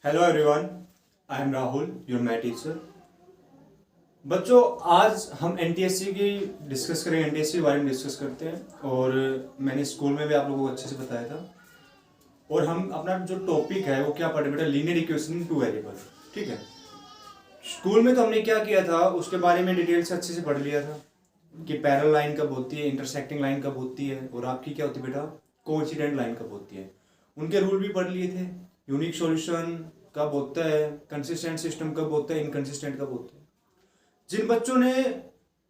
Hello everyone, I am Rahul, your math teacher. बच्चों, आज हम एनटीएससी की डिस्कस करेंगे, एनटीएससी के बारे में डिस्कस करते हैं। और मैंने स्कूल में भी आप लोगों को अच्छे से बताया था। और हम अपना जो टॉपिक है वो क्या पढ़े बेटा, linear equation in two variable. ठीक है, स्कूल में तो हमने क्या किया था उसके बारे में डिटेल से अच्छे से पढ़ लिया था कि पैरेलल लाइन कब होती है, इंटरसेक्टिंग लाइन कब होती है, और आपकी क्या होती है बेटा, कोइंसिडेंट लाइन कब होती है। उनके रूल भी पढ़ लिए थे। यूनिक सॉल्यूशन कब होता है, कंसिस्टेंट सिस्टम कब होता है, इनकंसिस्टेंट कब होता है। जिन बच्चों ने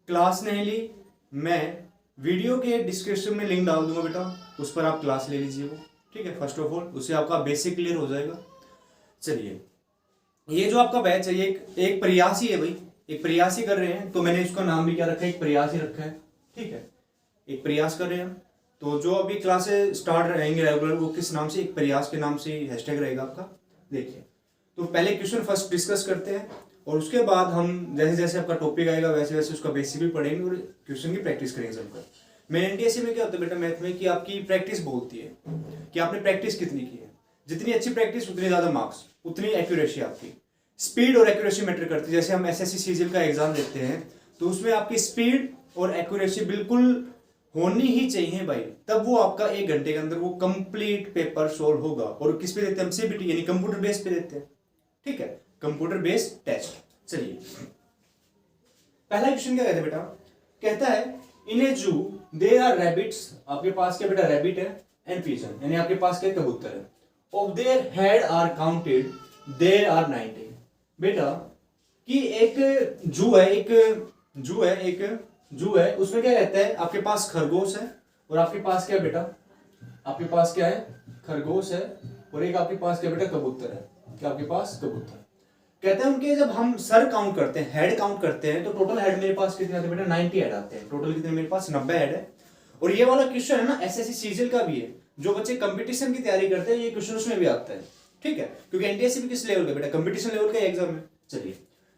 क्लास नहीं ली, मैं वीडियो के डिस्क्रिप्शन में लिंक डाल दूंगा बेटा, उस पर आप क्लास ले लीजिए वो। ठीक है, फर्स्ट ऑफ ऑल उससे आपका बेसिक क्लियर हो जाएगा। चलिए, ये जो आपका बैच है ये एक प्रयासी है भाई, एक प्रयासी कर रहे हैं, तो मैंने इसका नाम भी क्या रखा है, एक प्रयासी रखा है। ठीक है, एक प्रयास कर रहे हैं। तो जो अभी क्लासेस स्टार्ट रहेंगे रेगुलर, वो किस नाम से, एक प्रयास के नाम से हैशटैग रहेगा आपका। देखिए, तो पहले क्वेश्चन फर्स्ट डिस्कस करते हैं, और उसके बाद हम जैसे जैसे आपका टॉपिक आएगा वैसे वैसे उसका बेसिक भी पढ़ेंगे और क्वेश्चन की प्रैक्टिस करेंगे सबका। मेन एनटीएससी में क्या होता है बेटा मैथ में, कि आपकी प्रैक्टिस बोलती है कि आपने प्रैक्टिस कितनी की है। जितनी अच्छी प्रैक्टिस उतनी ज़्यादा मार्क्स, उतनी एक्यूरेसी आपकी। स्पीड और एक्यूरेसी मैटर करती है। जैसे हम एसएससी सीजीएल का एग्जाम देते हैं तो उसमें आपकी स्पीड और एक्यूरेसी बिल्कुल होनी ही चाहिए भाई, तब वो आपका 1 घंटे के अंदर वो कंप्लीट पेपर सोल्व होगा। और किस पे देते हैं हम, सीबीटी यानी कंप्यूटर बेस पे देते हैं। ठीक है, कंप्यूटर बेस्ड टेस्ट। चलिए, पहला क्वेश्चन क्या कहता है बेटा, कहता है इन ए जू देयर आर रैबिट्स। आपके पास क्या बेटा, रैबिट है एंड पिजन, यानी आपके पास क्या कबूतर है। Of their head are counted there are 90। बेटा कि एक जू है, उसमें क्या कहता है, आपके पास खरगोश है और आपके पास क्या बेटा, आपके पास क्या है, खरगोश है, और एक आपके पास क्या बेटा, कबूतर है। क्या आपके पास कबूतर। कहते हैं उनके जब हम सर काउंट करते हैं, हेड काउंट करते हैं, तो टोटल हेड मेरे पास कितने आते हैं बेटा, 90 हेड आते हैं। टोटल कितने मेरे पास, 90 हेड है। और ये वाला क्वेश्चन है ना एसएससी सीजीएल का भी है, जो बच्चे कंपटीशन की तैयारी करते हैं ये क्वेश्चन उसमें भी आता है। ठीक है, क्योंकि एनटीएससी भी किस लेवल का बेटा, कंपटीशन लेवल का एग्जाम है। चलिए,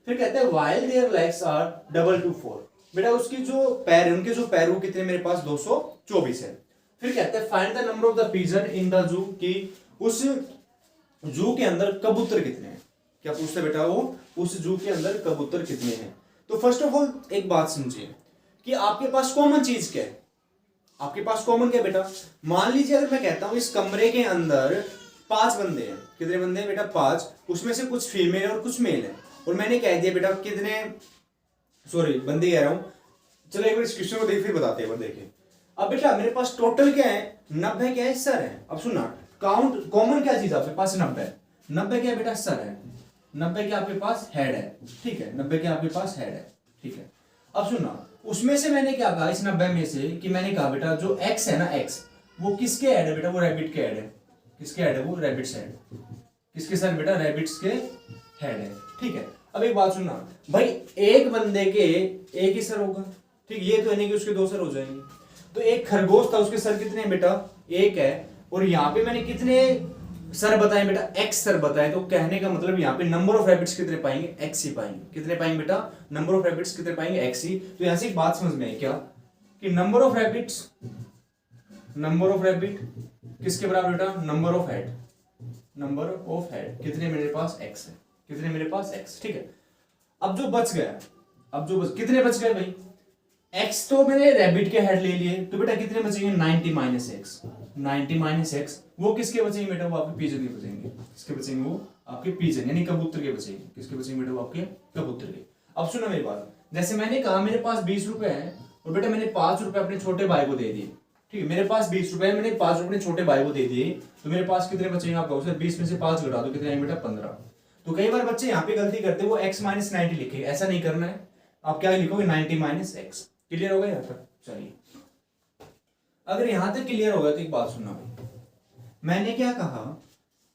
फिर कहते हैं while their legs are double to 4। बेटा उसकी जो पैर है, उनके जो पैर वो कितने मेरे पास, 224 है। फिर कहते हैं find the number of the pigeon in the zoo, की उस जू के अंदर कबूतर कितने हैं। क्या पूछते बेटा, वो उस जू के अंदर कबूतर कितने हैं। तो फर्स्ट ऑफ ऑल एक बात समझिए कि आपके पास कॉमन चीज क्या है, आपके पास कॉमन क्या है बेटा। मान लीजिए अगर मैं कहता हूं इस कमरे के अंदर 5 बंदे हैं, कितने बंदे हैं बेटा, 5, उसमें से कुछ फीमेल और कुछ मेल है। और मैंने कह दिया बेटा कितने, सॉरी बंदे कह रहा हूं, चलो एक बार इस क्वेश्चन को देखिए फिर बताते हैं। देखिए अब बेटा मेरे पास टोटल क्या है, 90 क्या है, सर है। अब सुनना, काउंट कॉमन क्या चीज आपके पास, 90 क्या बेटा, सर है। 90 क्या आपके पास, हेड है। ठीक है, 90 क्या आपके पास, हेड है। ठीक है, अब सुनना, उसमें से मैंने क्या कहा, इस 90 में से कि मैंने कहा बेटा जो एक्स है ना, एक्स वो किसके हेड है बेटा, वो रैबिट के हेड है। किसके हेड है, वो रैबिट्स हेड। किसके सर बेटा, रैबिट्स के हेड है। ठीक है, अब एक बात सुनना भाई, एक बंदे के एक ही सर होगा। ठीक, ये तो है नहीं कि उसके 2 सर हो जाएंगे। तो एक खरगोश था, उसके सर कितने हैं बेटा, 1 है। और यहाँ पे मैंने कितने सर बताए बेटा, एक्स सर बताए। तो कहने का मतलब यहाँ पे नंबर ऑफ रैबिट्स कितने पाएंगे, एक्स ही पाएंगे। कितने पाएंगे बेटा, नंबर ऑफ रैबिट्स कितने पाएंगे, एक्स ही। तो यहाँ से एक बात समझ में आई क्या, कि नंबर ऑफ रैबिट किसके बराबर बेटा, number of head. Number of head कितने मेरे पास, एक्स है। कितने मेरे पास, एक्स। ठीक है, अब जो बच गया, कितने बच गए भाई, एक्स तो मैंने रैबिट के हेड ले लिए, तो बेटा कितने बचेंगे, 90 माइनस एक्स। 90 माइनस एक्स वो किसके बचेंगे बेटा, वो आपके पिजन के बचेंगे। किसके बचेंगे, वो आपके पिजन यानी कबूतर के बचेंगे। किसके बचेंगे बेटा, वो आपके कबूतर के। अब सुनो मेरी बात, जैसे मैंने कहा मेरे पास 20 रुपए है, और बेटा मैंने 5 रुपए अपने छोटे भाई को दे दिए। ठीक है, मेरे पास 20 रुपए है, मैंने 5 रुपए अपने छोटे भाई को दे दिए, तो मेरे पास कितने बचेंगे आप कहोगे, 20 में से 5 घटा दो, कितने आएंगे बेटा, 15। तो कई बार बच्चे यहाँ पे गलती करते हैं, वो x माइनस 90 लिखे, ऐसा नहीं करना है। आप क्या लिखोगे, 90 माइनस एक्स। क्लियर हो गया यहाँ तक। चलिए, अगर यहां तक क्लियर हो गया तो एक बात सुनना भाई, मैंने क्या कहा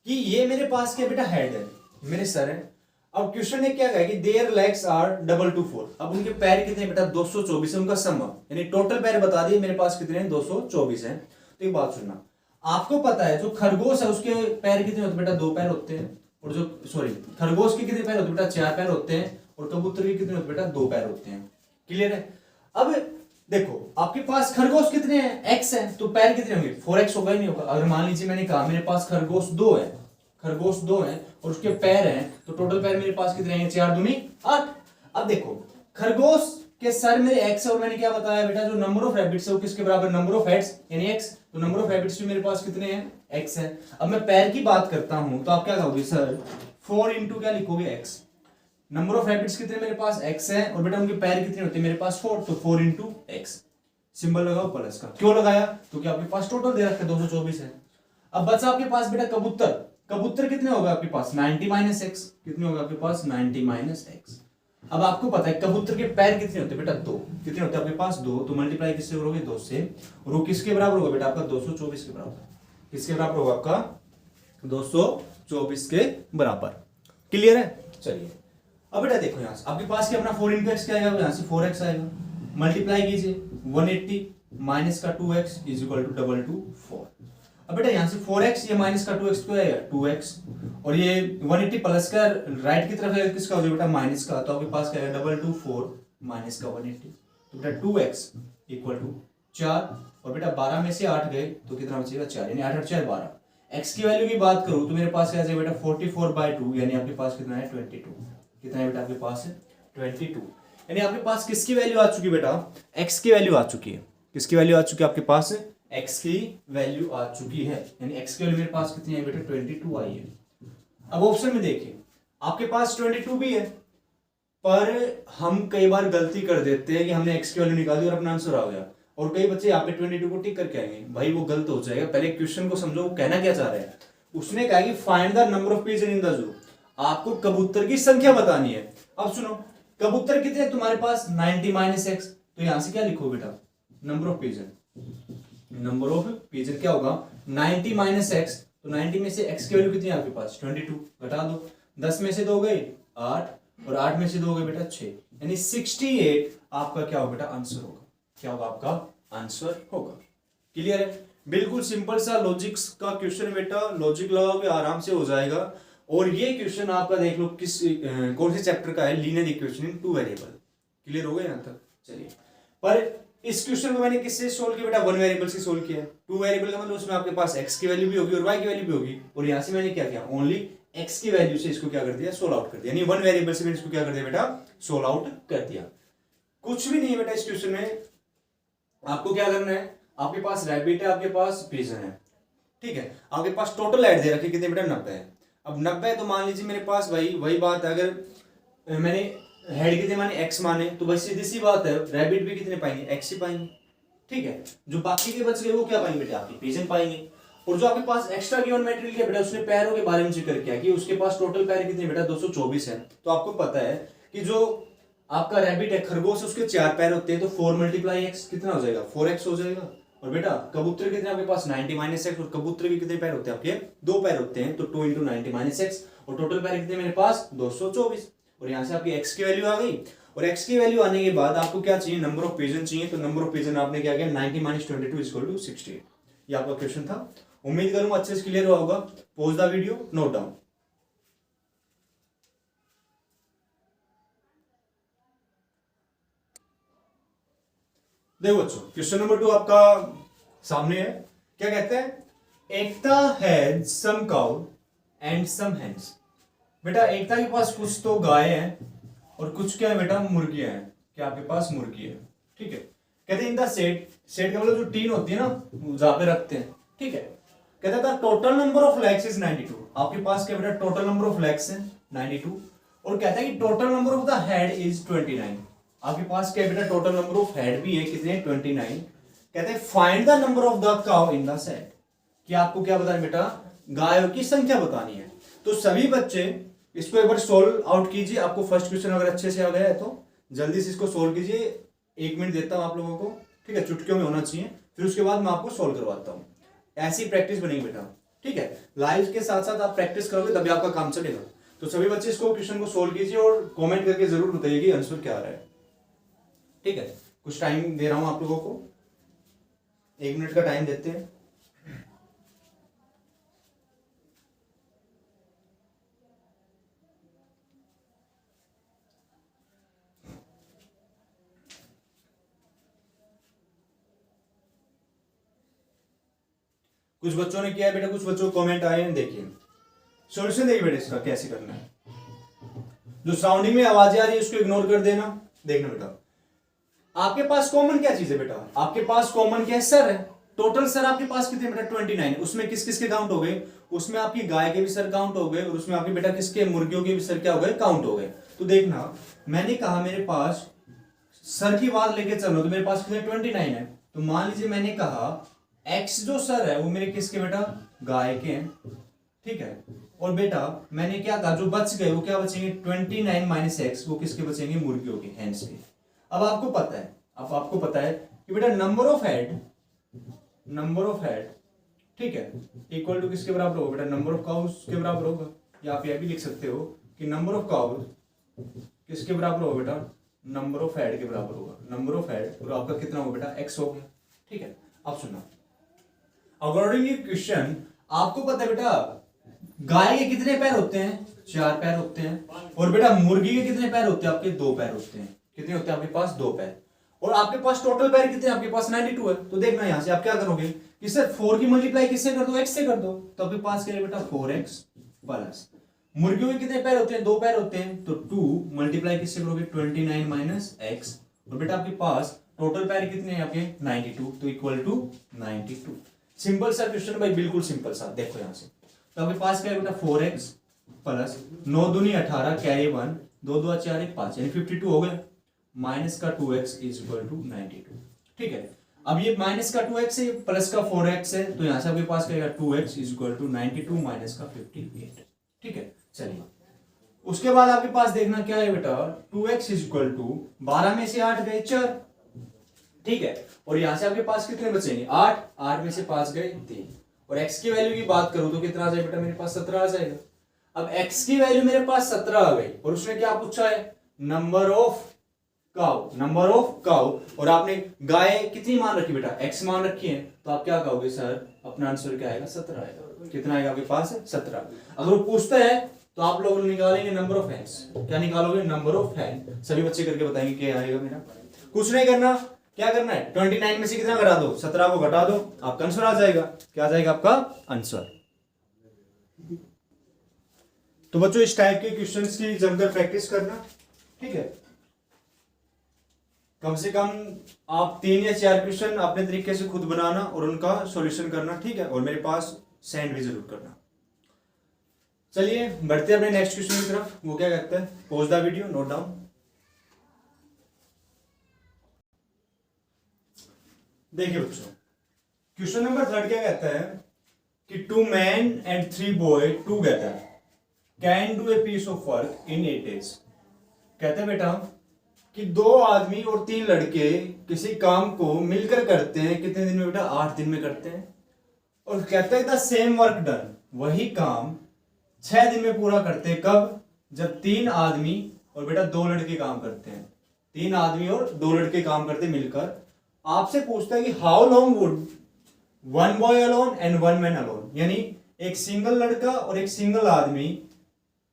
कि ये मेरे पास क्या बेटा, हेड है, मेरे सर है। अब क्वेश्चन ने क्या कहा कि their legs are double to 4। अब उनके पैर कितने बेटा, 224 है, उनका सम यानी टोटल पैर बता दिए मेरे पास कितने हैं, 224 है। तो एक बात सुनना, आपको पता है जो खरगोश है उसके पैर कितने होते बेटा, 2 पैर होते हैं। और जो खरगोश के कितने पैर होते बेटा, 4 पैर होते हैं। और कबूतर के कितने होते बेटा, 2 पैर होते हैं। क्लियर है। अब देखो आपके पास खरगोश कितने हैं, एक्स है, तो पैर कितने होंगे, 4x होगा ही नहीं होगा। अगर मान लीजिए मैंने कहा मेरे पास खरगोश 2 है, खरगोश 2 हैं और उसके पैर हैं, तो टोटल पैर मेरे पास कितने हैं? 4 दूनी 8। अब देखो खरगोश के सर मेरे x है और मैंने क्या बताया बेटा, जो नंबर ऑफ रैबिट्स है वो किसके बराबर? नंबर ऑफ हेड्स यानी x। तो नंबर ऑफ रैबिट्स भी मेरे पास कितने हैं? x है। अब मैं पैर की बात करता हूं तो आप क्या कहोगे सर? 4 इंटू क्या लिखोगे? x। नंबर ऑफ रैबिट्स कितने मेरे पास? x है और बेटा उनके पैर कितने होते हैं मेरे पास? 4, तो 4 इंटू एक्स। सिंबल लगाओ प्लस का। क्यों लगाया? क्योंकि आपके पास टोटल दे रखा है 224 है। अब बचा आपके पास बेटा कबूतर। कबूतर कितने होगा आपके पास? 90 माइनस एक्स। कितने होगा आपके पास? 90 माइनस एक्स। अब आपको पता है कबूतर के पैर कितने होते हैं बेटा? 2। कितने होते हैं आपके पास? 2। तो मल्टीप्लाई किससे करोगे? 2 से। और वो किसके बराबर होगा बेटा? आपका 224 के बराबर। किसके बराबर होगा आपका? 224 के बराबर। क्लियर है? चलिए अब बेटा देखो यहां से आपके पास क्या अपना 4 इंटू एक्स क्या आएगा? यहां से 4x आएगा। मल्टीप्लाई कीजिए 180 माइनस का 2x इज इक्वल टू 224। अब बेटा यहां से 4x ये माइनस का 2x क्या आएगा? 2x। और ये 180 प्लस का राइट की तरफ है किसका हो जाएगा बेटा? माइनस का। तो आपके पास क्या आएगा? 224 माइनस का 180। तो बेटा 2x इक्वल टू 4। और बेटा 12 में से 8 गए तो कितना बचेगा? 4। यानी 8 8 4 12। x की वैल्यू की बात करूं तो मेरे पास क्या है बेटा? 44/2 यानी आपके पास कितना है? 22। कितना है बेटा आपके पास? 22। यानी आपके पास किसकी वैल्यू आ चुकी है बेटा? x की वैल्यू आ चुकी है। किसकी वैल्यू आ चुकी है आपके पास? x की वैल्यू आ चुकी है। यानी x की वैल्यू मेरे पास कितनी है बेटा? 22 आई है। अब ऑप्शन में देखिए आपके पास 22 भी है, पर हम कई बार गलती कर देते हैं कि हमने x की वैल्यू निकाल दी और अपना आंसर आ गया। और कई बच्चे यहाँ पे 22 को टिक करके आएंगे, भाई वो गलत हो जाएगा। पहले क्वेश्चन को समझो, वो कहना क्या चाह रहा है। उसने कहा कि find the number of pigeon in the zoo. आपको कबूतर की संख्या बतानी है। अब सुनो कबूतर कितने तुम्हारे पास? 90 माइनस एक्स। तो यहां से क्या लिखो बेटा? Number of pigeon. Number of pigeon क्या होगा? 90 माइनस एक्स। तो 90 में से x की वैल्यू कितनी है आपके पास? 22। घटा दो। 10 में से 2 गए 8 और 8 में से 2 गए बेटा 6। यानी 68 आपका क्या होगा बेटा? आंसर होगा। क्या होगा आपका? आंसर होगा। क्लियर है? बिल्कुल सिंपल सा लॉजिक्स का क्वेश्चन बेटा, लॉजिक लगाओगे आराम से हो जाएगा। और ये क्वेश्चन आपका देख लो किस कौन से चैप्टर का है? Linear equation in 2 variable. Clear हो गया यहां तक? चलिए पर इस क्वेश्चन को मैंने किससे सोल्व किया बेटा? 1 वेरिएबल से सोल्व किया। 2 वेरिएबल का मतलब उसमें आपके पास x की वैल्यू भी होगी और y की वैल्यू भी होगी। और यहां से मैंने क्या किया? ओनली x की वैल्यू से इसको क्या कर दिया? सोल्व आउट कर दिया। यानी 1 वेरिएबल से मैंने इसको क्या कर दिया बेटा? सोल्व आउट कर दिया। कुछ भी नहीं है बेटा इस क्वेश्चन में। आपको क्या करना है? आपके पास रैबिट है, आपके पास पिजन है, ठीक है। आपके पास टोटल ऐड दे रखे कितने बेटा? 90 है। अब 90 है तो मान लीजिए मेरे पास वही बात है, अगर मैंने हेड कितने माने? x माने, तो बस सीधी सी बात है रैबिट भी कितने पाएंगे? x ही पाएंगे, ठीक है। जो बाकी के बच गए वो क्या पाएंगे बेटा? आपके पिजन पाएंगे। और जो आपके पास एक्स्ट्रा गिवन मटेरियल है बेटा, उसने पैरों के बारे में जिक्र किया कि उसके पास टोटल पैर कितने बेटा? 224 है। तो आपको पता है कि जो आपका रैबिट है, खरगोश, उसके 4 पैर होते हैं, तो 4 मल्टीप्लाई एक्स कितना हो जाएगा? 4x हो जाएगा। और बेटा कबूतर कितने आपके पास? 90 माइनस एक्स। और कबूतर के कितने पैर होते हैं? आपके 2 पैर होते हैं, तो 2 इंटू 90 माइनस एक्स। और टोटल पैर कितने मेरे पास? 224। और यहां से आपकी एक्स की वैल्यू आ गई। और एक्स की वैल्यू आने के बाद आपको क्या चाहिए? नंबर ऑफ पिजन चाहिए। तो नंबर ऑफ पिजन आपने क्या किया? 90 माइनस 22 इक्वल टू 68। ये आपका क्वेश्चन था। उम्मीद करूंगा अच्छे से क्लियर हुआ होगा। Pause the video, note down. देखो बच्चों क्वेश्चन नंबर 2 आपका सामने है। क्या कहते हैं? Ekta had some cow and some hens. बेटा एकता के पास कुछ तो गाय हैं और कुछ क्या है बेटा? मुर्गियां हैं। क्या आपके पास मुर्गी है, ठीक है। कहते हैं इन द शेड, शेड का मतलब जो टीन होती है ना, जहां पे रखते हैं, ठीक है। कहता था total number of legs is 92। आपके पास क्या बेटा? टोटल नंबर ऑफ लेग्स है 92। और कहता है कि total number of the head is 29। आपके पास क्या बेटा? टोटल नंबर ऑफ हेड भी है, कितने? 29। कहते हैं find the number of the cow in the shed. कि आपको क्या बताना बेटा? गायों की संख्या बतानी है। तो सभी बच्चे इसको एक बार सोल्व आउट कीजिए। आपको फर्स्ट क्वेश्चन अगर अच्छे से आ गया है तो जल्दी से इसको सोल्व कीजिए। 1 मिनट देता हूं आप लोगों को, ठीक है। चुटकियों में होना चाहिए, फिर उसके बाद मैं आपको सोल्व करवाता हूं। ऐसी प्रैक्टिस बनेगी बेटा, ठीक है। लाइव के साथ साथ आप प्रैक्टिस करोगे तभी आपका काम चलेगा। तो सभी बच्चे इसको क्वेश्चन को सोल्व कीजिए और कमेंट करके जरूर बताइए कि आंसर क्या आ रहा है, ठीक है। कुछ टाइम दे रहा हूं आप लोगों को, 1 मिनट का टाइम देते हैं। कुछ बच्चों ने किया है बेटा, कुछ बच्चों को कमेंट आए हैं, देखिए। सॉल्यूशन देखिए बेटा इसका कैसे करना है। जो सराउंडिंग में आवाजें आ रही है उसको इग्नोर कर देना। देखना बेटा आपके पास कॉमन क्या चीज है बेटा, आपके पास कॉमन क्या है, सर है। टोटल सर आपके पास कितने बेटा 29। उसमें किस किस के काउंट हो गए, उसमें आपकी गाय के भी सर काउंट हो गए और उसमें आपके बेटा किसके मुर्गियों के भी सर क्या हो गए, काउंट हो गए। तो देखना मैंने कहा मेरे पास सर की बात लेके चलो तो मेरे पास कितने 29 है। तो मान लीजिए मैंने कहा एक्स जो सर है वो मेरे किसके बेटा, गाय के हैं, ठीक है। और बेटा मैंने क्या कहा जो बच गए वो क्या बचेंगे 29 माइनस एक्स, वो किसके बचेंगे, मुर्गियों के, हैंस के। अब आपको पता है कि बेटा नंबर ऑफ हेड ठीक है इक्वल टू किसके बराबर होगा बेटा, नंबर ऑफ काउज के बराबर होगा। या आप यह भी लिख सकते हो कि नंबर ऑफ काउज किसके बराबर होगा बेटा, नंबर ऑफ हेड के बराबर होगा। नंबर ऑफ हेड और आपका कितना होगा बेटा, एक्स हो गया, ठीक है। अब सुनना अकॉर्डिंग ये क्वेश्चन, आपको पता है बेटा गाय के कितने पैर होते हैं, 4 पैर होते हैं। और बेटा मुर्गी के कितने पैर होते हैं, आपके 2 पैर होते हैं। कितने होते हैं आपके पास, 2 पैर। और आपके पास टोटल पैर कितने, आपके पास 92 है। तो देखना यहां से आप क्या करोगे कि सर 4 की मल्टीप्लाई किससे कर दो, x से कर दो। तो आपके पास क्या है बेटा 4x प्लस मुर्गियों के कितने पैर होते हैं, 2 पैर होते हैं। तो 2 मल्टीप्लाई किससे करोगे 29 माइनस एक्स। और बेटा आपके पास टोटल पैर कितने हैं आपके 92, तो इक्वल टू 92। सिंपल सा क्वेश्चन भाई, बिल्कुल सिंपल सा। देखो यहां से तो आपके पास क्या है बेटा 4x प्लस 9 दूनी 18 कैरी 1 2 2 4 1 5 यानी 52 हो गया, माइनस का 2x इज इक्वल टू 92, ठीक है। अब ये माइनस का 2x है प्लस का 4x है, तो यहां से आपके पास क्या है 2x is equal to 92 minus का 58, ठीक है। चलिए उसके बाद आपके पास देखना क्या है बेटा 2x इज इक्वल टू 12 में से 8 गए 4, ठीक है। और यहां से आपके पास कितने बचेंगे 8, 8 में से 5 गए 3। और x की वैल्यू की बात करूं तो कितना आ जाएगा बेटा, मेरे पास 17 आ जाएगा। अब x की वैल्यू मेरे पास 17 आ गई और उसने क्या पूछा है, नंबर ऑफ काउ। और आपने गाय कितनी मान रखी बेटा, x मान रखी है। तो आप क्या कहोगे सर, अपना आंसर क्या आएगा 17 आएगा। कितना आएगा आपके पास 17। अगर वो पूछता है तो आप लोग निकालेंगे नंबर ऑफ हैंड्स। क्या निकालोगे, नंबर ऑफ हैंड। सभी बच्चे करके बताएंगे क्या आएगा मेरा। कुछ नहीं करना, क्या करना है 29 में से कितना घटा दो, 17 को घटा दो, आपका आंसर आ जाएगा। क्या आ जाएगा आपका आंसर। तो बच्चों इस टाइप के क्वेश्चंस की जमकर प्रैक्टिस करना, ठीक है। कम से कम आप 3 या 4 क्वेश्चन अपने तरीके से खुद बनाना और उनका सॉल्यूशन करना, ठीक है। और मेरे पास सेंड भी जरूर करना। चलिए बढ़ते हैं अपने नेक्स्ट क्वेश्चन की तरफ। वो क्या कहता है, pause the video, note down. देखिए बच्चों क्वेश्चन नंबर 3 क्या कहता है कि 2 men and 3 boys together can do a piece of work in 8 days। कहते हैं बेटा कि 2 आदमी और 3 लड़के किसी काम को मिलकर करते हैं, कितने दिन में बेटा 8 दिन में करते हैं। और कहता है द सेम वर्क डन, वही काम 6 दिन में पूरा करते हैं। कब, जब 3 आदमी और बेटा 2 लड़के काम करते हैं। 3 आदमी और 2 लड़के काम करते मिलकर। आपसे पूछता है कि how long would 1 boy alone and 1 man alone, यानी एक सिंगल लड़का और एक सिंगल आदमी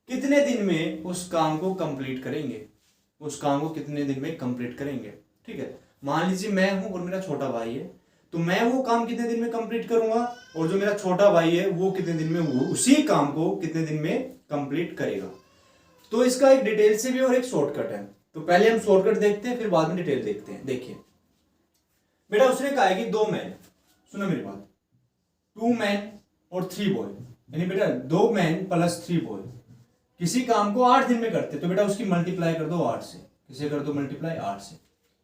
कितने दिन में उस काम को कंप्लीट करेंगे, उस काम को कितने दिन में कंप्लीट करेंगे, ठीक है। मान लीजिए मैं हूं और मेरा छोटा भाई है, तो मैं वो काम कितने दिन में कंप्लीट करूंगा और जो मेरा छोटा भाई है वो कितने दिन में वो उसी काम को कितने दिन में कंप्लीट करेगा। तो इसका एक डिटेल से भी और एक शॉर्टकट है। तो पहले हम शॉर्टकट देखते हैं फिर बाद में डिटेल देखते हैं। देखिए बेटा उसने कहा है कि 2 मैन, सुनो मेरी बात, 2 मैन और 3 बॉय, यानी बेटा 2 मैन प्लस 3 बॉय किसी काम को 8 दिन में करते, तो बेटा उसकी मल्टीप्लाई कर दो 8 से। किसे कर दो मल्टीप्लाई 8 से।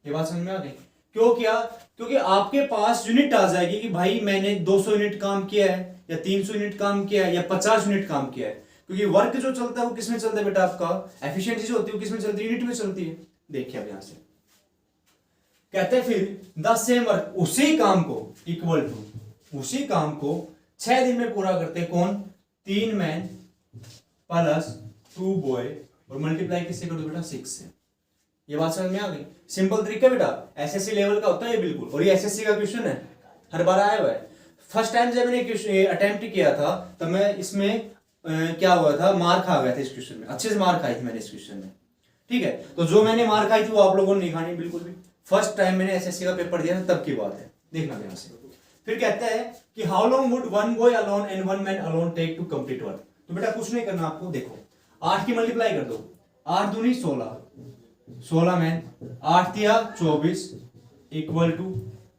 ये बात समझ में आ गई। क्यों किया, क्योंकि आपके पास यूनिट आ जाएगी कि भाई मैंने 200 यूनिट काम किया है या 300 यूनिट काम किया है या 50 यूनिट काम किया है। क्योंकि वर्क जो चलता है वो किसमें चलता है बेटा, आपका एफिशिएंसी जो होती है वो किसमें चलती है, यूनिट में चलती है। देखिए अब यहां से कहते हैं फिर द सेम वर्क, उसी काम को इक्वल टू, उसी काम को 6 दिन में पूरा करते हैं। कौन, 3 मैन प्लस 2 बॉय और मल्टीप्लाई किससे कर दो बेटा 6 से। ये बात समझ में आ गई। सिंपल तरीका बेटा, एसएससी लेवल का होता है ये बिल्कुल। और ये एसएससी का क्वेश्चन है, हर बार आया हुआ है। फर्स्ट टाइम जब मैंने अटेम्प्ट किया था तब मैं इसमें क्या हुआ था, मार खा गया था इस क्वेश्चन में, अच्छे से मार खाई थी मैंने इस क्वेश्चन में, ठीक है। तो जो मैंने मार खाई थी वो आप लोगों ने नहीं खानी बिल्कुल भी। फर्स्ट टाइम मैंने एसएससी का पेपर दिया था तब की बात है, देखना ध्यान से। फिर कहता है कि how long would 1 boy alone and 1 man alone take to complete work. तो बेटा कुछ नहीं करना आपको, देखो 8 की मल्टीप्लाई कर दो, 8 दूनी 16, 16 में 8 तिया 24 इक्वल टू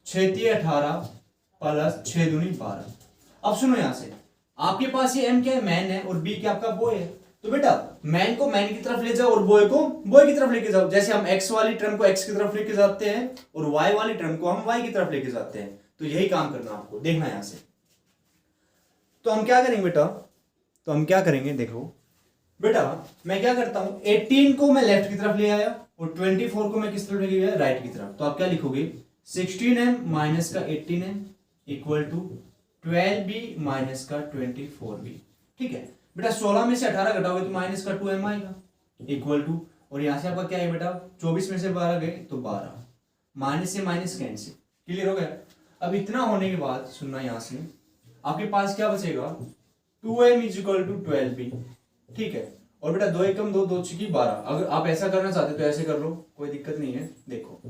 6 तिया 18 प्लस 6 दूनी 12। अब सुनो यहां से, आपके पास ये m क्या है, मैन है, और b क्या आपका बॉय है। तो बेटा मैन को मैन की तरफ ले जाओ और बॉय को बॉय की तरफ लेके जाओ। जैसे हम x वाली टर्म को x की तरफ लेके जाते हैं और y वाली टर्म को हम y की तरफ लेके जाते हैं। तो यही काम करना आपको, देखना यहां से। तो हम क्या करेंगे बेटा, तो हम क्या करेंगे, देखो बेटा मैं क्या करता हूं, 18 को मैं लेफ्ट की तरफ ले आया और 24 को मैं किस तरफ लेके गया, राइट की तरफ। तो आप क्या लिखोगे, 16m माइनस का 18m equal to 12b minus का 24b। ठीक है बेटा, 16 में से 18 घटाओगे तो माइनस का 2m आएगा इक्वल टू, और यहां से आपका क्या है बेटा, 24 में से 12 गए तो 12, माइनस से माइनस कैंसिल, क्लियर हो गया। अब इतना होने के बाद सुनना, यहां से आपके पास क्या बचेगा, 2m is equal to 12b। ठीक है, और बेटा 2 एकम 2, 2 छकी 12। अगर आप ऐसा करना चाहते हो तो ऐसे कर लो, कोई दिक्कत नहीं है। देखो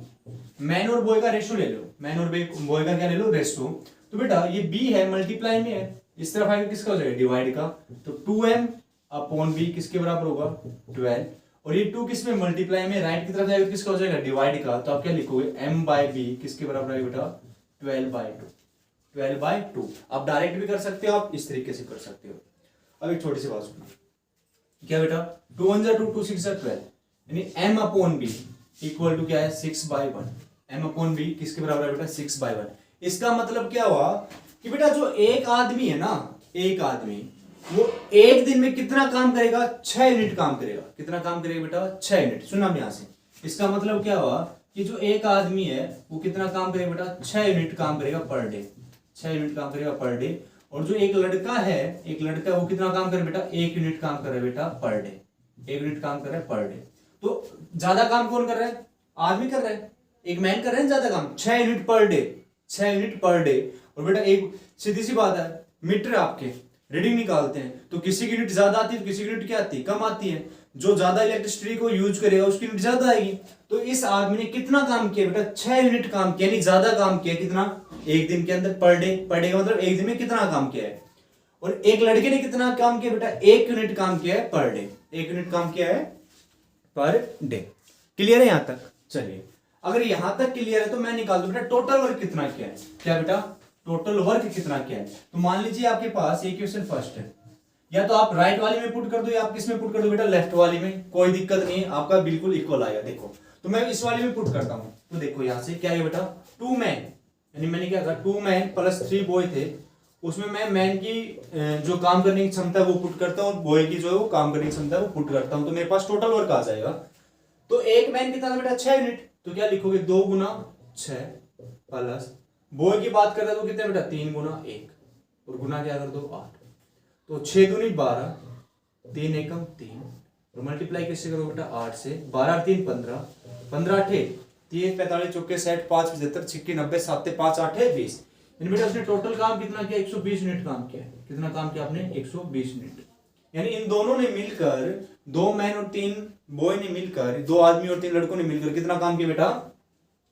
मैन और बॉय का रेशो ले लो, मैन और बॉय का क्या ले लो, रेशो। तो बेटा ये b है, मल्टीप्लाई में है, इस तरफ आएगा किसका हो जाएगा, डिवाइड का। तो 2m अपॉन b किसके बराबर होगा, 12, और ये 2 किस में, मल्टीप्लाई में, राइट की तरफ जाएगा तो किसका हो जाएगा, डिवाइड का। तो आप क्या लिखोगे, m बाय b किसके बराबर आएगा बेटा, 12/2, 12/2। आप डायरेक्ट भी कर सकते हो, आप इस तरीके से कर सकते हो। अब एक छोटी सी बात सुनो, क्या बेटा, 2 1 2 2 6 12, यानी m upon b equal to क्या है, 6/1। m अपॉन b किसके बराबर है बेटा, 6/1। इसका मतलब क्या हुआ कि बेटा जो एक आदमी है ना, एक आदमी वो एक दिन में कितना काम करेगा, 6 यूनिट काम करेगा। कितना काम करेगा बेटा, 6 यूनिट। सुनना यहां से, इसका मतलब क्या हुआ कि जो एक आदमी है वो कितना काम करेगा बेटा, 6 यूनिट काम करेगा पर डे, 6 यूनिट काम करेगा पर डे। और जो एक लड़का है, एक लड़का वो कितना काम करे बेटा, 1 यूनिट काम कर रहा है बेटा पर डे, 1 यूनिट काम कर रहा है पर डे। तो ज्यादा काम कौन कर रहा है, आदमी कर रहा है, एक मैन कर रहे हैं ज्यादा काम, 6 unit per day, 6 unit per day. और बेटा एक सीधी सी बात है, मीटर आपके रीडिंग निकालते हैं तो किसी की यूनिट ज्यादा आती है तो किसी की यूनिट क्या आती है, कम आती है। जो ज्यादा इलेक्ट्रिसिटी को यूज करेगा उसकी यूनिट ज्यादा आएगी। तो इस आदमी ने कितना काम किया बेटा, 6 यूनिट काम किया, यानी ज्यादा काम किया। कितना, एक दिन के अंदर, पर डे, पर डे का मतलब एक दिन में कितना काम किया है। और एक लड़के ने कितना काम किया बेटा, 1 यूनिट काम किया है पर डे, 1 यूनिट काम किया है पर डे। क्लियर है यहां तक, चलिए अगर यहां तक क्लियर है तो मैं निकाल दूं बेटा टोटल वर्क कितना किया है। क्या बेटा, टोटल वर्क कितना किया है। तो मान लीजिए आपके पास ये क्वेश्चन फर्स्ट है, या तो आप राइट वाली में पुट कर दो या आप किस में पुट कर दो बेटा, लेफ्ट वाली में, कोई दिक्कत नहीं है, आपका बिल्कुल इक्वल आएगा। देखो तो मैं इस वाली में पुट करता हूं, तो देखो यहां से क्या है बेटा, 2 मैन, यानी मैंने क्या कहा, 2 मैन प्लस 3 बॉय थे, उसमें मैं मैन की जो काम करने की क्षमता है वो पुट करता हूँ, बॉय की जो है वो काम करने की क्षमता है वो पुट करता हूँ, तो मेरे पास टोटल वर्क आ जाएगा। तो एक मैन कितना बेटा, 6 यूनिट। तो क्या लिखोगे, 2 गुना 6 प्लस, बॉय की बात करते तो कितने बेटा, 3 गुना 1, और गुना क्या कर दो 8। तो 6 दूनी 12, 3 एकम 3, और मल्टीप्लाई किससे करो बेटा, 8 से। 12 3 15, 15 8 3 45 चौके 60 5 75 छिक्की 90 7 5 8 20। यानी बेटा उसने टोटल काम कितना किया, 120 यूनिट काम किया। कितना काम किया आपने, 120 यूनिट। यानी इन दोनों ने मिलकर, 2 मैन और 3 बॉय ने मिलकर, 2 आदमी और 3 लड़कों ने मिलकर कितना काम किया बेटा,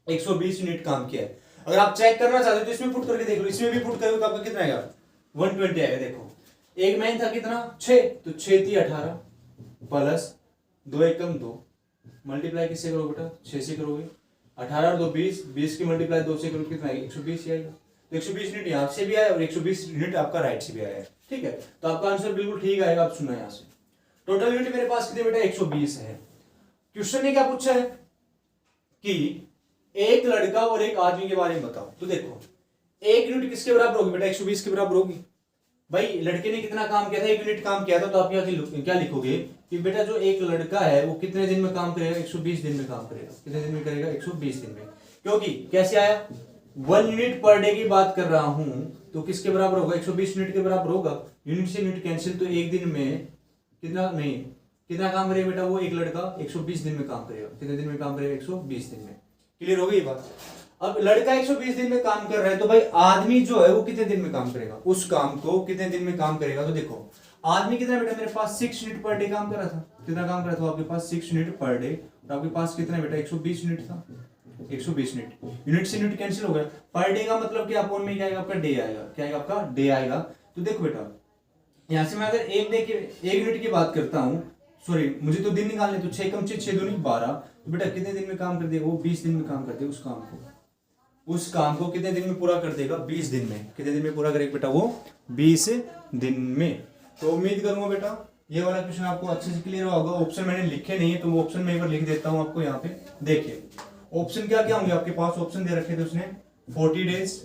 120 यूनिट काम किया है। अगर आप चेक करना चाहते हो तो इसमें पुट करके देख लो, इसमें भी पुट करोगे तो आपका कितना आएगा, 120 आएगा। देखो एक मैन था कितना, 6, तो 6 थी 18 प्लस 2 एकम 2, मल्टीप्लाई किससे करोगे बेटा, 6 से करोगे, 18 और 2 20, 20 की मल्टीप्लाई 2 से करोगे कितना आएगा, 120 आएगा। तो 120 यूनिट यहाँ से भी आया और 120 यूनिट आपका राइट से भी आया है। ठीक है, तो आपका आंसर बिल्कुल ठीक आएगा। आप सुना यहाँ से, टोटल यूनिट मेरे पास कितने बेटा, 120 है। क्वेश्चन ने क्या पूछा है कि एक लड़का और एक आदमी के बारे में बताओ। तो देखो एक यूनिट किसके बराबर होगी बेटा, 120 के बराबर होगी। भाई लड़के ने कितना काम किया था, 1 यूनिट काम किया था। तो आप क्या लिखोगे कि बेटा जो एक लड़का है वो कितने दिन में काम करेगा, 120 दिन में काम करेगा। कितने दिन में करेगा, 120 दिन में। क्योंकि कैसे आया, 1 यूनिट पर डे की बात कर रहा हूं, तो किसके बराबर होगा, 120 यूनिट के बराबर होगा। यूनिट से यूनिट कैंसिल, तो एक दिन में कितना नहीं, कितना काम करेगा बेटा, वो एक लड़का 120 दिन में काम करेगा। कितने दिन में काम करेगा, 120 दिन में। क्लियर हो गई बात। अब लड़का 120 दिन में काम कर रहा है, तो भाई आदमी जो है वो कितने दिन में काम करेगा, उस काम को कितने दिन में काम करेगा। तो देखो आदमी कितना बेटा, मेरे पास 6 यूनिट पर डे काम कर रहा था। कितना काम कर रहा था आपके पास, 6 यूनिट पर डे। और आपके पास कितना बेटा, 120 यूनिट था। 120 यूनिट, यूनिट से यूनिट कैंसिल हो गया। पर डे का मतलब क्या, अपॉन में क्या आएगा आपका, डे आएगा। क्या आएगा आपका, डे आएगा। तो देखो बेटा यहाँ से मैं अगर एक यूनिट की बात करता हूँ, सॉरी मुझे तो दिन निकालने, तो 6 कम 6 6 दूनी 12, तो बेटा कितने दिन में काम कर देगा वो? 20 दिन में काम कर देगा उस काम को कितने दिन में पूरा कर देगा? 20 दिन में। कितने दिन में पूरा करेगा बेटा वो? 20 दिन में। तो उम्मीद करूंगा बेटा ये वाला क्वेश्चन आपको अच्छे से क्लियर होगा। ऑप्शन मैंने लिखे नहीं है तो वो ऑप्शन मैं एक बार लिख देता हूँ आपको यहाँ पे। देखिए ऑप्शन क्या क्या होंगे आपके पास, ऑप्शन दे रखे थे उसने 40 डेज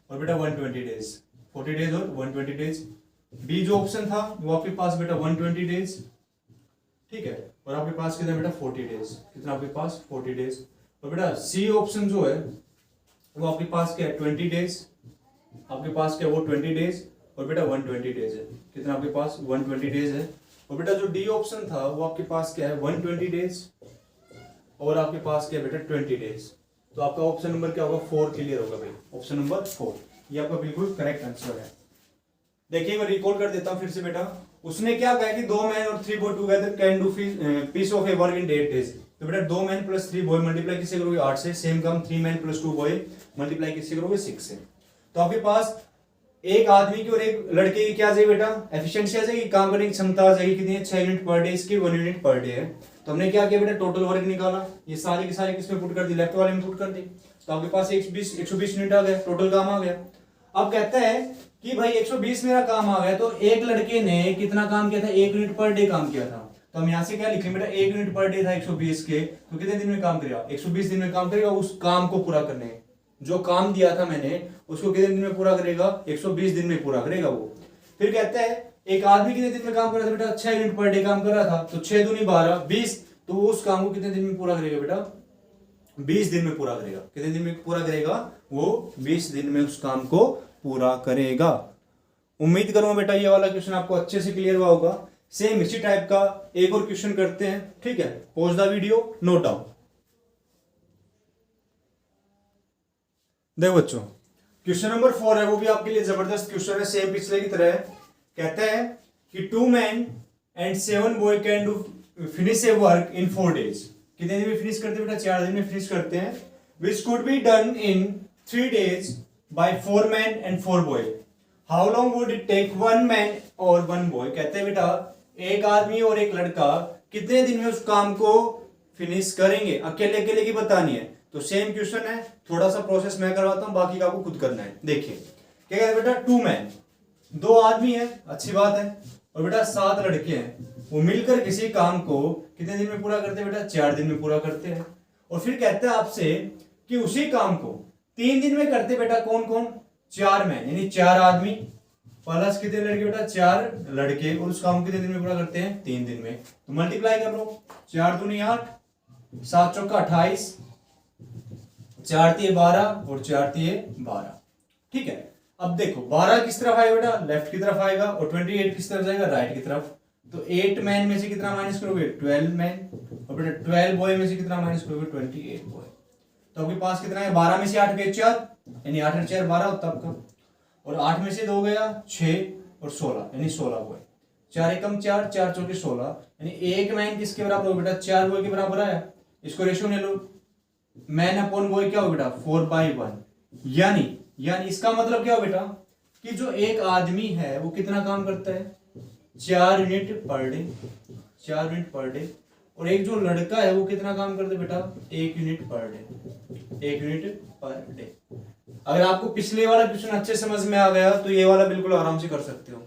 और बेटा 120 डेज, 40 डेज और 120 डेज। बी जो ऑप्शन था वो आपके पास बेटा 120 डेज, ठीक है, और आपके पास कितना बेटा 40 डेज, कितना आपके पास 40 डेज। और बेटा सी ऑप्शन जो है वो आपके पास क्या है 20 डेज, आपके पास क्या वो 20 डेज और बेटा 120 डेज है, कितना आपके पास 120 डेज है। और बेटा जो डी ऑप्शन था वो आपके पास क्या है 120 डेज और आपके पास क्या है बेटा 20 डेज। तो आपका ऑप्शन नंबर क्या होगा 4 क्लियर होगा भाई, ऑप्शन नंबर 4 ये आपका बिल्कुल करेक्ट आंसर है। देखिए मैं रिकॉल कर देता हूं फिर से बेटा, उसने क्या कहा कि 2 मैन और 3 boy together can do piece of a work in 8 days. तो बेटा 2 मैन प्लस 3 बॉय मल्टीप्लाई किससे करोगे 8 से, सेम काम 3 मैन प्लस 2 बॉय मल्टीप्लाई किससे करोगे 6 से। तो आपके पास एक आदमी की और एक लड़के की क्या आ जाएगी बेटा एफिशिएंसी आ जाएगी, काम करने की क्षमता आ जाएगी कितनी है 6 यूनिट पर डे, इसकी 1 यूनिट पर डे है। तो हमने क्या किया बेटा टोटल वर्क निकाला, ये सारे के सारे किसमें पुट कर दी, लेफ्ट वाले में पुट कर दी। तो आपके पास 120 यूनिट आ गया, टोटल काम आ गया। अब कहता है कि भाई 120 मेरा काम आ गया, तो एक लड़के ने कितना काम किया था 1 यूनिट पर डे काम किया था। तो हम यहाँ से क्या लिखेंगे बेटा 1 यूनिट पर डे था 120 के, तो कितने दिन में काम करेगा 120 दिन में काम करेगा उस काम को पूरा करने, जो काम दिया था मैंने उसको कितने दिन में पूरा करेगा 120 दिन में पूरा करेगा वो। फिर कहता है एक आदमी कितने दिन में काम कर रहा था बेटा 6 यूनिट पर डे काम कर रहा था, तो 6 दूनी 12 20, तो वो उस काम को कितने दिन में पूरा करेगा बेटा 20 दिन में पूरा करेगा। कितने दिन में पूरा करेगा वो 20 दिन में उस काम को पूरा करेगा। उम्मीद करूंगा बेटा ये वाला क्वेश्चन आपको अच्छे से क्लियर हुआ होगा। सेम इसी टाइप का एक और क्वेश्चन करते हैं, ठीक है, pause the video, note down. देखो बच्चों क्वेश्चन नंबर 4 है, वो भी आपके लिए जबरदस्त क्वेश्चन है, सेम पिछले की तरह है। कहता है कि 2 man and 7 boy can do finish A work in 4 days. कितने दिन में फिनिश करते हैं बेटा 4 दिन में फिनिश करते हैं। Which could be done in 3 days by 4 man and 4 boy. How long would it take 1 man और 1 बॉय। कहते हैं बेटा एक आदमी और एक लड़का कितने दिन में उस काम को फिनिश करेंगे, अकेले अकेले की बतानी है। तो सेम क्वेश्चन है, थोड़ा सा प्रोसेस मैं करवाता हूं, बाकी का आपको खुद करना है। देखिए क्या कहते हैं बेटा 2 मैन, 2 आदमी है, अच्छी बात है, और बेटा 7 लड़के हैं, वो मिलकर किसी काम को कितने दिन में पूरा करते हैं बेटा 4 दिन में पूरा करते हैं। और फिर कहते हैं आपसे कि उसी काम को 3 दिन में करते बेटा कौन कौन 4 मैन, यानी 4 आदमी प्लस कितने लड़के बेटा 4 लड़के, और उस काम कितने दिन में पूरा करते हैं 3 दिन में। तो मल्टीप्लाई कर लो, 4 दूनी 8, 7 चौका 28, 4 तिये 12 और 4 तिये 12, ठीक है। अब देखो 12 किस तरफ आएगा बेटा लेफ्ट की तरफ आएगा, और 28 किस तरफ जाएगा राइट की तरफ। तो 8 मैन में से कितना माइनस करोगे 12 मैन, और बेटा 12 बॉय में से कितना माइनस करोगे 28 बॉय। तो आपके पास कितना है 12 में से 8 गए 4, यानी 8 और 4 12 होता आपका, और 8 में से 2 गया 6 और 16 यानी 16 बॉय। 4 एकम 4, 4 चौके 16, यानी एक मैन किसके बराबर हो बेटा 4 बॉय के बराबर आया। इसको रेशियो ले लो, मैन अपॉन बॉय क्या हो बेटा 4/1, यानी इसका मतलब क्या हो बेटा कि जो एक आदमी है वो कितना काम करता है 4 unit per day, 4 unit per day. और एक जो लड़का है वो कितना काम करता है बेटा 1 unit per day, 1 unit per day. अगर आपको पिछले वाला क्वेश्चन अच्छे समझ में आ गया तो ये वाला बिल्कुल आराम से कर सकते हो।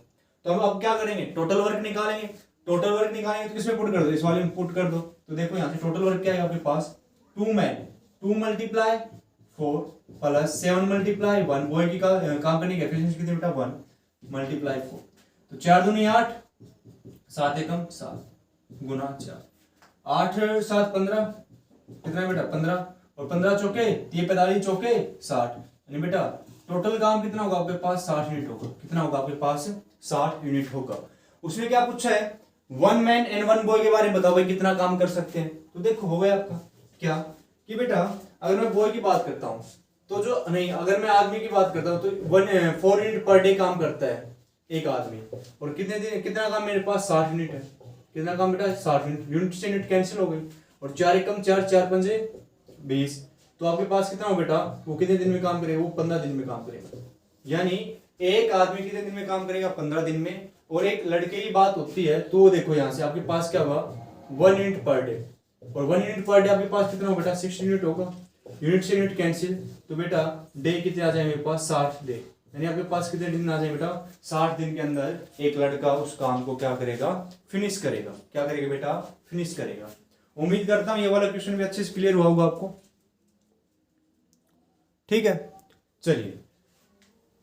तो हम अब क्या करेंगे टोटल वर्क निकालेंगे। टोटल वर्क निकालेंगे तो किसमें पुट कर दो, इस वाले में पुट कर दो। तो देखो यहाँ से टोटल वर्क क्या है आपके पास 2 man 2 multiply 4 plus 7 multiply 1 boy की काम करने की एफिशिएंसी कितनी बेटा 1 मल्टीप्लाई 4। तो 4 दूनी 8, 7 एकम 7 गुना 4, 8 7 15, कितना बेटा 15, और 15 चौके 45 चौके 60, यानी बेटा टोटल काम कितना होगा आपके पास 60 यूनिट होगा। कितना होगा आपके पास 60 यूनिट होगा। उसने क्या पूछा है 1 मैन एंड 1 बॉय के बारे में बताओ भाई कितना काम कर सकते हैं। तो देखो हो गया आपका क्या कि बेटा अगर मैं बॉय की बात करता हूं तो जो नहीं, अगर मैं आदमी की बात करता हूं तो 4 यूनिट पर डे काम करता है एक आदमी, और कितने दिन कितना काम मेरे पास 60 यूनिट है। कितना काम बेटा 60 यूनिट, यूनिट से यूनिट कैंसिल हो गई, और 4 एकम 4, 4 पंजे 20। तो आपके पास कितना हो बेटा वो कितने दिन में काम करेगा वो 15 दिन में काम करेगा। यानी एक आदमी कितने दिन में काम करेगा? 15 दिन में। और एक लड़के की बात होती है तो देखो यहाँ से आपके पास क्या होगा? 1 यूनिट पर डे। और 1 यूनिट पर डे आपके पास कितना होगा बेटा? 60 यूनिट होगा। यूनिट से यूनिट कैंसिल, तो बेटा डे कितने आ जाए मेरे पास? 60 डे। यानी आपके पास कितने दिन आ जाए बेटा? 60 दिन के अंदर एक लड़का उस काम को क्या करेगा? फिनिश करेगा। क्या करेगा बेटा? फिनिश करेगा। उम्मीद करता हूं ये वाला क्वेश्चन भी अच्छे से क्लियर हुआ होगा आपको। ठीक है, चलिए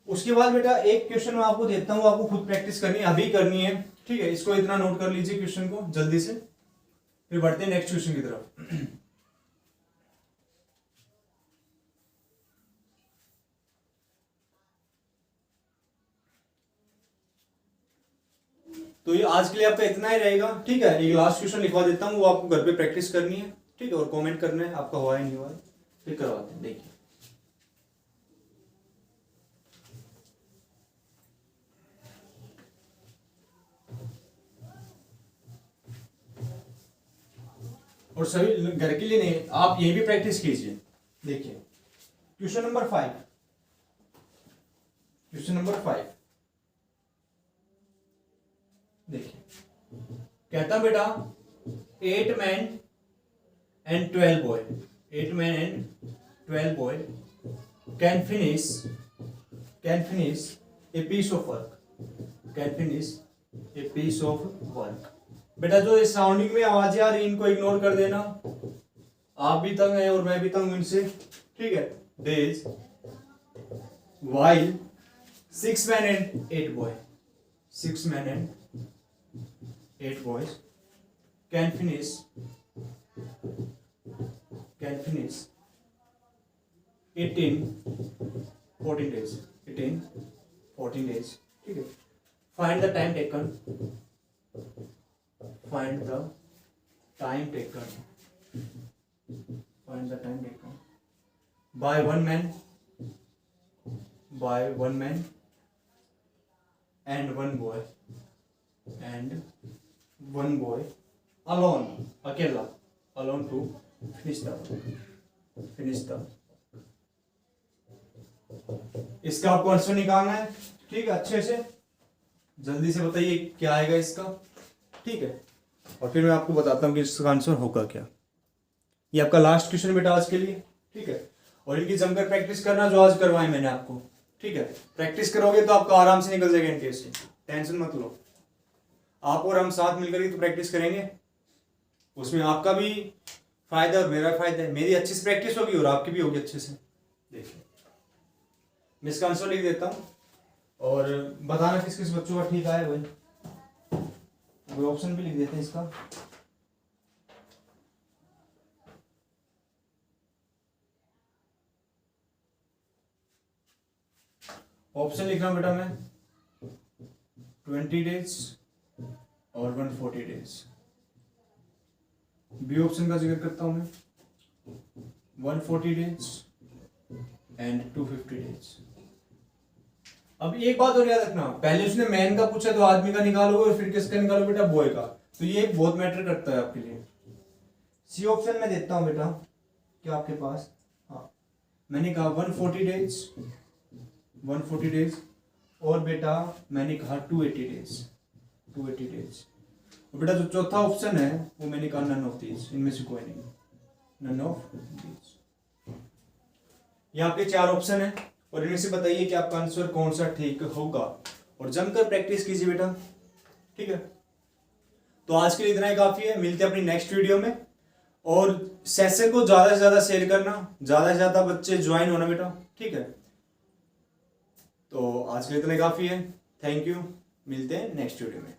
उसके बाद बेटा एक क्वेश्चन मैं आपको देता हूं, आपको खुद प्रैक्टिस करनी है, अभी करनी है। ठीक है, इसको इतना नोट कर लीजिए क्वेश्चन को जल्दी से, फिर बढ़ते हैं नेक्स्ट क्वेश्चन की तरफ। तो ये आज के लिए आपका इतना ही रहेगा। ठीक है, एक लास्ट क्वेश्चन लिखवा देता हूँ, वो आपको घर पे प्रैक्टिस करनी है। ठीक है, और कमेंट करना है आपका हुआ है नहीं हुआ है, फिर करवाते हैं। देखिए और सभी घर के लिए नहीं, आप ये भी प्रैक्टिस कीजिए। देखिए क्वेश्चन नंबर 5, क्वेश्चन नंबर 5 देखिए, कहता हूं बेटा 8 men and 12 boy, 8 men and 12 boy can finish a piece of work, can finish a piece of work। बेटा जो इस सराउंडिंग में आवाजें आ रही इनको इग्नोर कर देना, आप भी तंग है और मैं भी तंग हूं इनसे। ठीक है, days while 6 men and 8 boy, 6 men and 8 boys can finish 18 14 days, 18 14 days। ठीक है, find the time taken, find the time taken, find the time taken by one man and one boy alone, अकेला, alone to finish the इसका आपको answer निकालना है। ठीक है, अच्छे से जल्दी से बताइए क्या आएगा इसका। ठीक है, और फिर मैं आपको बताता हूँ कि इसका आंसर होगा क्या। ये आपका लास्ट क्वेश्चन बेटा आज के लिए। ठीक है, और इनकी जमकर प्रैक्टिस करना जो आज करवाए मैंने आपको। ठीक है, प्रैक्टिस करोगे तो आपका आराम से निकल जाएगा इनके से, टेंशन मत लो। आप और हम साथ मिलकर ही तो प्रैक्टिस करेंगे, उसमें आपका भी फायदा और मेरा फायदा है। मेरी अच्छी से प्रैक्टिस होगी और आपकी भी होगी अच्छे से। देखिए मैं इसका आंसर लिख देता हूँ और बताना किस किस बच्चों का ठीक आया भाई। ऑप्शन भी लिख देते हैं इसका। ऑप्शन लिख रहा हूं बेटा मैं 20 डेज और 140 डेज। बी ऑप्शन का जिक्र करता हूं मैं 140 डेज एंड 250 डेज। अब एक बात और याद रखना, पहले उसने मैन का पूछा तो आदमी का निकालोगे और फिर किसका निकालो बेटा? बॉय का। तो ये बहुत मैटर करता है आपके लिए। सी ऑप्शन में देता हूं बेटा क्या आपके पास? हाँ, मैंने कहा 140 डेज और बेटा मैंने कहा 280 डेज। और बेटा जो चौथा ऑप्शन है वो मैंने कहा नन ऑफ दीज, इनमें से कोई नहीं, नन ऑफ दीज। ये आपके 4 ऑप्शन है और इनमें से बताइए कि आपका आंसर कौन सा ठीक होगा, और जमकर प्रैक्टिस कीजिए बेटा। ठीक है, तो आज के लिए इतना ही काफी है। मिलते हैं अपनी नेक्स्ट वीडियो में, और सेशन को ज्यादा से ज्यादा शेयर करना, ज्यादा से ज्यादा बच्चे ज्वाइन होना बेटा। ठीक है, तो आज के लिए इतना ही काफी है। थैंक यू, मिलते हैं नेक्स्ट वीडियो में।